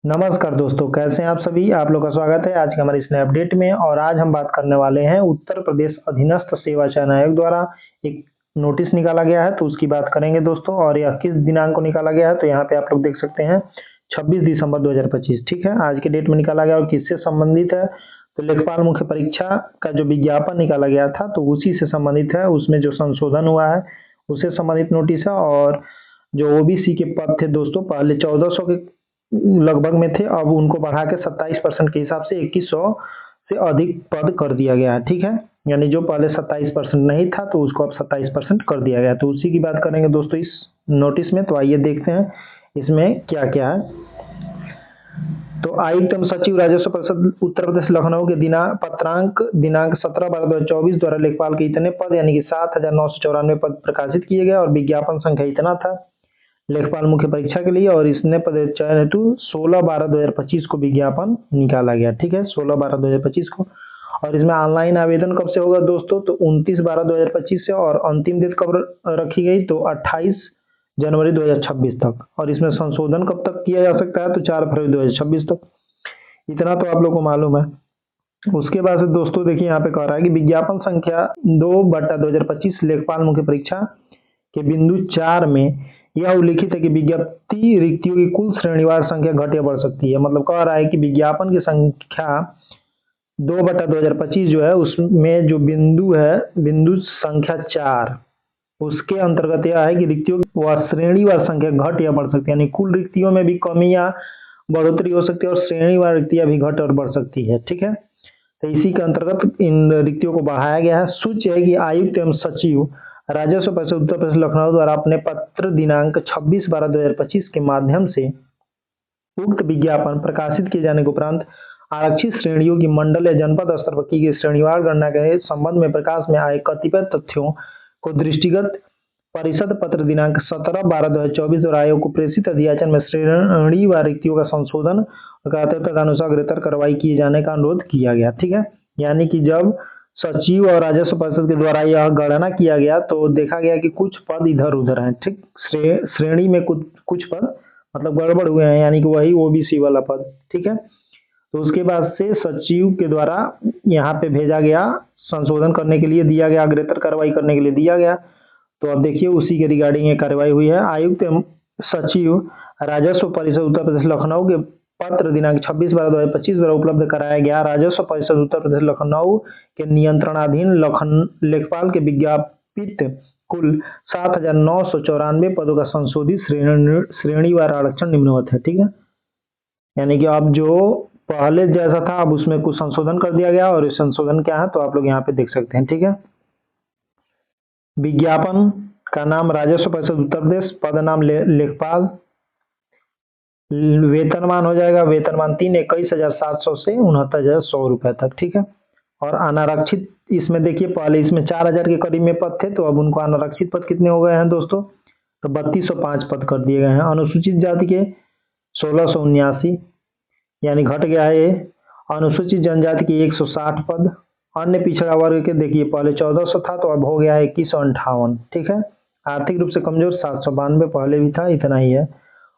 नमस्कार दोस्तों, कैसे हैं आप सभी। आप लोग का स्वागत है आज के हमारे इस नए अपडेट में। और आज हम बात करने वाले हैं उत्तर प्रदेश अधीनस्थ सेवा चयन आयोग द्वारा एक नोटिस निकाला गया है, तो उसकी बात करेंगे दोस्तों। और यह किस दिनांक को निकाला गया है, तो यहाँ पे आप लोग देख सकते हैं 26 दिसंबर 2025। ठीक है, आज के डेट में निकाला गया और किससे संबंधित है, तो लेखपाल मुख्य परीक्षा का जो विज्ञापन निकाला गया था तो उसी से संबंधित है। उसमें जो संशोधन हुआ है उससे संबंधित नोटिस है। और जो ओबीसी के पद थे दोस्तों, पहले 1400 के लगभग में थे, अब उनको बढ़ा के 27% के हिसाब से 2100 से अधिक पद कर दिया गया है। ठीक है, यानी जो पहले 27% नहीं था तो उसको अब 27% कर दिया गया। तो उसी की बात करेंगे दोस्तों इस नोटिस में। तो आइए देखते हैं इसमें क्या क्या है। तो आयुक्त एवं सचिव राजस्व परिषद उत्तर प्रदेश लखनऊ के दिनांक 17/12/2024 द्वारा लेखपाल के इतने पद यानी कि 7,994 पद प्रकाशित किए गए और विज्ञापन संख्या इतना था लेखपाल मुख्य परीक्षा के लिए। और इसने पद चयन हेतु 16/12/2025 को विज्ञापन निकाला गया। ठीक है, 16/12/2025 को। और इसमें ऑनलाइन आवेदन कब से होगा दोस्तों, तो 29/12/2025 से। और अंतिम तिथि कब रखी गई, तो 28 जनवरी 2026 तक। और इसमें संशोधन कब तक किया जा सकता है, तो 4 फरवरी 2026 तक। इतना तो आप लोग को मालूम है। उसके बाद से दोस्तों देखिए यहाँ पे कह रहा है कि विज्ञापन संख्या 2/2025 लेखपाल मुख्य परीक्षा के बिंदु 4 में यह उल्लिखित है कि विज्ञप्ति रिक्तियों की कुल श्रेणीवार संख्या घट या बढ़ सकती है। मतलब कह रहा है कि विज्ञापन की संख्या 2/2025 जो है उसमें जो बिंदु है, बिंदु संख्या 4, उसके अंतर्गत यह है कि रिक्तियों व श्रेणीवार संख्या घट या बढ़ सकती है। यानी कुल रिक्तियों में भी कमी या बढ़ोतरी हो सकती है और श्रेणीवार रिक्तियां भी घट और बढ़ सकती है। ठीक है, तो इसी के अंतर्गत इन रिक्तियों को बढ़ाया गया है। सूच्य है कि आयुक्त एवं सचिव राजस्व परिषद उत्तर प्रदेश लखनऊ द्वारा अपने पत्र दिनांक 26/12/2025 के माध्यम से उक्त विज्ञापन प्रकाशित किए जाने के उपरांत आरक्षित श्रेणियों की मंडल या जनपद स्तर पर की गई श्रेणीवार गणना के संबंध में प्रकाश में आए कतिपय तथ्यों को दृष्टिगत परिषद पत्र दिनांक 17/12/2024 और आयोग को प्रेषित अधियाचन में श्रेणीवार रिक्तियों का संशोधन और तदनुसार अग्रतर कार्रवाई किए जाने का अनुरोध किया गया। ठीक है, यानी कि जब सचिव और राजस्व परिषद के द्वारा यह गणना किया गया तो देखा गया कि कुछ पद इधर उधर हैं। ठीक, श्रेणी में कुछ पद मतलब गड़बड़ हुए हैं, यानी कि वही ओबीसी वाला पद। ठीक है, तो उसके बाद से सचिव के द्वारा यहाँ पे भेजा गया, संशोधन करने के लिए दिया गया, अग्रतर कार्रवाई करने के लिए दिया गया। तो अब देखिए उसी के रिगार्डिंग ये कार्रवाई हुई है। आयुक्त एवं सचिव राजस्व परिषद उत्तर प्रदेश लखनऊ के पत्र दिनांक 26/12/2025 द्वारा उपलब्ध कराया गया राजस्व परिषद उत्तर प्रदेश लखनऊ के नियंत्रणाधीन लेखपाल के विज्ञापित कुल 7,994 पदों का संशोधित श्रेणीवार आरक्षण निम्नवत है। ठीक है, यानी कि अब जो पहले जैसा था अब उसमें कुछ संशोधन कर दिया गया। और इस संशोधन क्या है तो आप लोग यहाँ पे देख सकते हैं। ठीक है, विज्ञापन का नाम राजस्व परिषद उत्तर प्रदेश, पद नाम लेखपाल, वेतनमान हो जाएगा वेतनमान 21,700 से 69,100 रुपए तक। ठीक है, और अनारक्षित इसमें देखिए पहले इसमें 4,000 के करीब में पद थे, तो अब उनको अनारक्षित पद कितने हो गए हैं दोस्तों, तो 3205 पद कर दिए गए हैं। अनुसूचित जाति के 1679 यानी घट गया है ये। अनुसूचित जनजाति के 160 पद। अन्य पिछड़ा वर्ग के देखिए पहले 1400 था तो अब हो गया है 2158। ठीक है, आर्थिक रूप से कमजोर 792 पहले भी था, इतना ही है।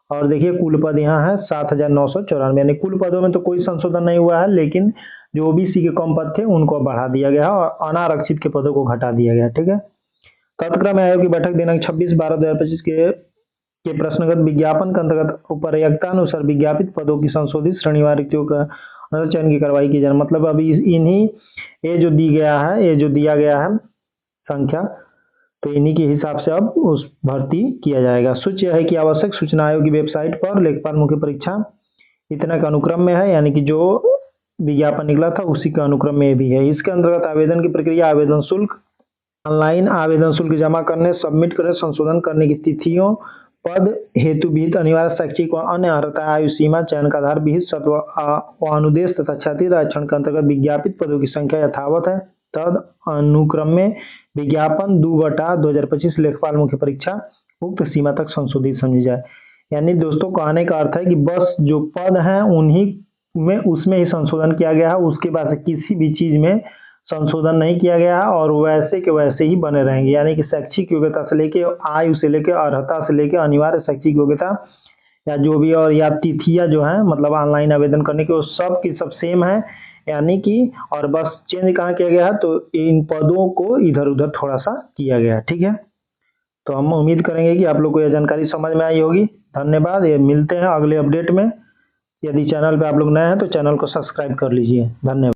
और देखिए कुल पद यहाँ है 7,994, यानी कुल पदों में तो कोई संशोधन नहीं हुआ है, लेकिन जो ओबीसी के कम पद थे उनको बढ़ा दिया गया और अनारक्षित के पदों को घटा दिया गया। ठीक है, तत्क्रम आयोग की बैठक दिनांक 26/12/2025 के प्रश्नगत विज्ञापन के अंतर्गत उपरयुक्तानुसार विज्ञापित पदों की संशोधित श्रेणीवार रिक्तियों का चयन की कार्रवाई की जाए। मतलब अभी इन्हीं ये जो दिया गया है संख्या, तो इन्हीं के हिसाब से अब उस भर्ती किया जाएगा। सूच्य है कि आवश्यक सूचना आयोग की वेबसाइट पर लेखपाल मुख्य परीक्षा इतना का अनुक्रम में है, यानी कि जो विज्ञापन निकला था उसी के अनुक्रम में भी है। इसके अंतर्गत आवेदन की प्रक्रिया, आवेदन शुल्क, ऑनलाइन आवेदन शुल्क जमा करने, सबमिट करने, संशोधन करने की तिथियों, पद हेतु विहित अनिवार्य शैक्षिक व अन्य अर्हता, आयु सीमा, चयन का आधार, विहित शर्त व अनुदेश तथा क्षतिरत आरक्षण के अंतर्गत विज्ञापित पदों की संख्या यथावत है। तद अनुक्रम में विज्ञापन 2/2025 लेखपाल मुख्य परीक्षा उक्त सीमा तक संशोधित समझी जाए। यानी दोस्तों कहने का अर्थ है कि बस जो पद हैं उन्हीं में उसमें ही संशोधन किया गया है, उसके बाद किसी भी चीज में संशोधन नहीं किया गया है और वैसे के वैसे ही बने रहेंगे। यानी कि शैक्षिक योग्यता से लेके, आयु से लेके, अर्हता से लेके, अनिवार्य शैक्षिक योग्यता, या जो भी, और या तिथियां जो हैं मतलब ऑनलाइन आवेदन करने की, वो सब की सब सेम है। यानी कि और बस चेंज कहाँ किया गया है, तो इन पदों को इधर उधर थोड़ा सा किया गया है। ठीक है, तो हम उम्मीद करेंगे कि आप लोग को यह जानकारी समझ में आई होगी। धन्यवाद, ये मिलते हैं अगले अपडेट में। यदि चैनल पे आप लोग नए हैं तो चैनल को सब्सक्राइब कर लीजिए। धन्यवाद।